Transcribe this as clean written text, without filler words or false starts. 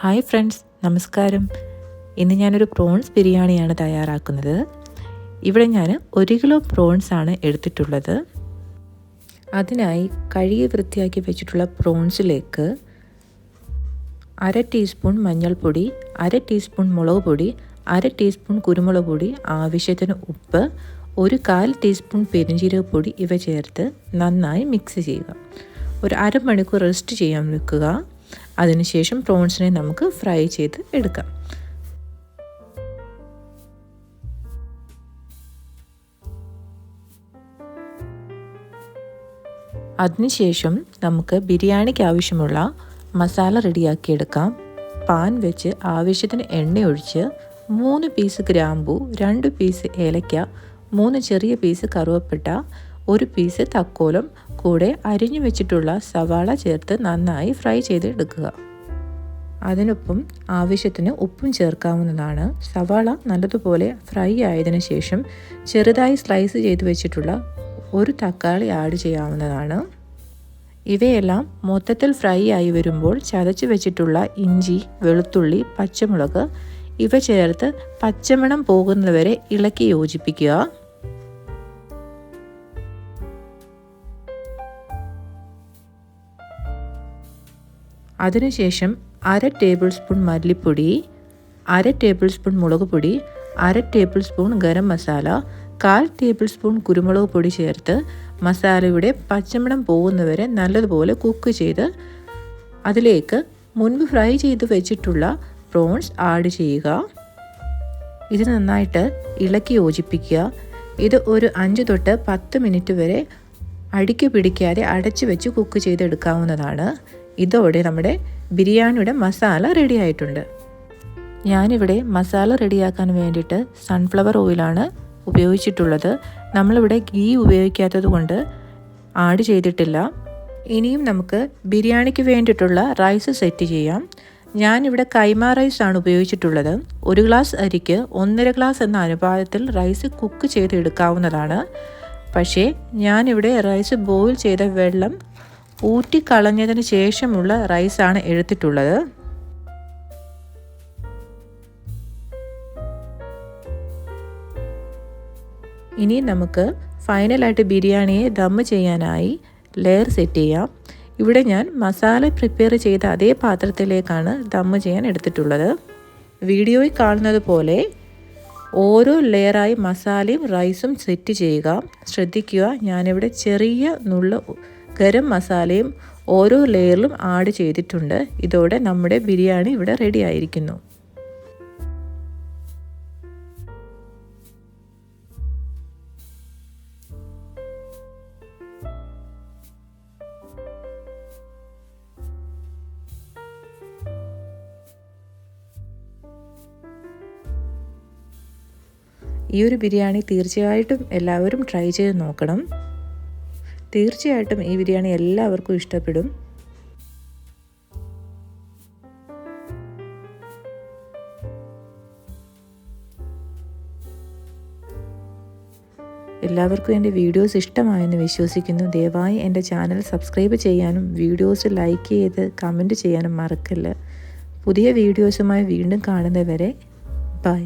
Hi friends, നമസ്കാരം. ഇന്ന് ഞാനൊരു പ്രോൺസ് ബിരിയാണിയാണ് തയ്യാറാക്കുന്നത്. ഇവിടെ ഞാൻ 1 കിലോ പ്രോൺസ് ആണ് എടുത്തിട്ടുള്ളത്. അതിനായി കഴുകി വൃത്തിയാക്കി വെച്ചിട്ടുള്ള പ്രോൺസിലേക്ക് 1/2 ടീസ്പൂൺ മഞ്ഞൾപ്പൊടി, 1/2 ടീസ്പൂൺ മുളക് പൊടി, 1/2 ടീസ്പൂൺ കുരുമുളക് പൊടി, ആവശ്യത്തിന് ഉപ്പ്, 1/4 ടീസ്പൂൺ പെരുംജീരകപ്പൊടി ഇവ ചേർത്ത് നന്നായി മിക്സ് ചെയ്യുക. ഒരു അരമണിക്കൂർ റെസ്റ്റ് ചെയ്യാൻ വെക്കുക. അതിനുശേഷം പ്രോൺസിനെ നമുക്ക് ഫ്രൈ ചെയ്ത് എടുക്കാം. അതിനുശേഷം നമുക്ക് ബിരിയാണിക്ക് ആവശ്യമുള്ള മസാല റെഡിയാക്കിയെടുക്കാം. പാൻ വെച്ച് ആവശ്യത്തിന് എണ്ണ ഒഴിച്ച് 3 പീസ് ഗ്രാമ്പൂ, 2 പീസ് ഏലക്ക, 3 ചെറിയ പീസ് കറുവപ്പട്ട, 1 പീസ് തക്കോലം കൂടെ അരിഞ്ഞു വെച്ചിട്ടുള്ള സവാള ചേർത്ത് നന്നായി ഫ്രൈ ചെയ്തെടുക്കുക. അതിനൊപ്പം ആവശ്യത്തിന് ഉപ്പും ചേർക്കാവുന്നതാണ്. സവാള നല്ലതുപോലെ ഫ്രൈ ആയതിനു ശേഷം ചെറുതായി സ്ലൈസ് ചെയ്ത് വെച്ചിട്ടുള്ള 1 തക്കാളി ആഡ് ചെയ്യാവുന്നതാണ്. ഇവയെല്ലാം മൊത്തത്തിൽ ഫ്രൈ ആയി വരുമ്പോൾ ചതച്ച് വെച്ചിട്ടുള്ള ഇഞ്ചി, വെളുത്തുള്ളി, പച്ചമുളക് ഇവ ചേർത്ത് പച്ചമണം പോകുന്നതുവരെ ഇളക്കി യോജിപ്പിക്കുക. അതിനുശേഷം 1/2 ടേബിൾ സ്പൂൺ മല്ലിപ്പൊടി, 1/2 ടേബിൾ സ്പൂൺ മുളക് പൊടി, 1/2 table spoon garam masala, 1/4 table spoon കുരുമുളക് പൊടി ചേർത്ത് മസാലയുടെ പച്ചമണം പോകുന്നവരെ നല്ലതുപോലെ കുക്ക് ചെയ്ത് അതിലേക്ക് മുൻപ് ഫ്രൈ ചെയ്ത് വെച്ചിട്ടുള്ള പ്രോൺസ് ആഡ് ചെയ്യുക. ഇത് നന്നായിട്ട് ഇളക്കി യോജിപ്പിക്കുക. ഇത് ഒരു 5 തൊട്ട് 10 മിനിറ്റ് വരെ അടിക്ക് പിടിക്കാതെ അടച്ചു വെച്ച് കുക്ക് ചെയ്തെടുക്കാവുന്നതാണ്. ഇതോടെ നമ്മുടെ ബിരിയാണിയുടെ മസാല റെഡി ആയിട്ടുണ്ട്. ഞാനിവിടെ മസാല റെഡിയാക്കാൻ വേണ്ടിയിട്ട് സൺഫ്ലവർ ഓയിലാണ് ഉപയോഗിച്ചിട്ടുള്ളത്. നമ്മളിവിടെ ഗീ ഉപയോഗിക്കാത്തത് കൊണ്ട് ആഡ് ചെയ്തിട്ടില്ല. ഇനിയും നമുക്ക് ബിരിയാണിക്ക് വേണ്ടിയിട്ടുള്ള റൈസ് സെറ്റ് ചെയ്യാം. ഞാനിവിടെ കൈമ റൈസ് ആണ് ഉപയോഗിച്ചിട്ടുള്ളത്. 1 ഗ്ലാസ് അരിക്ക് 1.5 ഗ്ലാസ് എന്ന അനുപാതത്തിൽ റൈസ് കുക്ക് ചെയ്തെടുക്കാവുന്നതാണ്. പക്ഷേ ഞാനിവിടെ റൈസ് ബോയിൽ ചെയ്ത വെള്ളം ഊറ്റിക്കളഞ്ഞതിന് ശേഷമുള്ള റൈസാണ് എടുത്തിട്ടുള്ളത്. ഇനി നമുക്ക് ഫൈനലായിട്ട് ബിരിയാണിയെ ദം ചെയ്യാനായി ലെയർ സെറ്റ് ചെയ്യാം. ഇവിടെ ഞാൻ മസാല പ്രിപ്പയർ ചെയ്ത അതേ പാത്രത്തിലേക്കാണ് ദം ചെയ്യാൻ എടുത്തിട്ടുള്ളത്. വീഡിയോയിൽ കാണുന്നത് പോലെ ഓരോ ലെയറായി മസാലയും റൈസും സെറ്റ് ചെയ്യുക. ശ്രദ്ധിക്കുക, ഞാനിവിടെ ചെറിയ നുള്ള് ഗരം മസാലയും ഓരോ ലെയറിലും ആഡ് ചെയ്തിട്ടുണ്ട്. ഇതോടെ നമ്മുടെ ബിരിയാണി ഇവിടെ റെഡി ആയിരിക്കുന്നു. ഈ ഒരു ബിരിയാണി തീർച്ചയായിട്ടും എല്ലാവരും ട്രൈ ചെയ്ത് നോക്കണം. തീർച്ചയായിട്ടും ഈ ബിരിയാണി എല്ലാവർക്കും ഇഷ്ടപ്പെടും. എല്ലാവർക്കും എൻ്റെ വീഡിയോസ് ഇഷ്ടമായെന്ന് വിശ്വസിക്കുന്നു. ദയവായി എൻ്റെ ചാനൽ സബ്സ്ക്രൈബ് ചെയ്യാനും വീഡിയോസ് ലൈക്ക് ചെയ്ത് കമൻറ്റ് ചെയ്യാനും മറക്കല്ല. പുതിയ വീഡിയോസുമായി വീണ്ടും കാണുന്നവരെ ബൈ.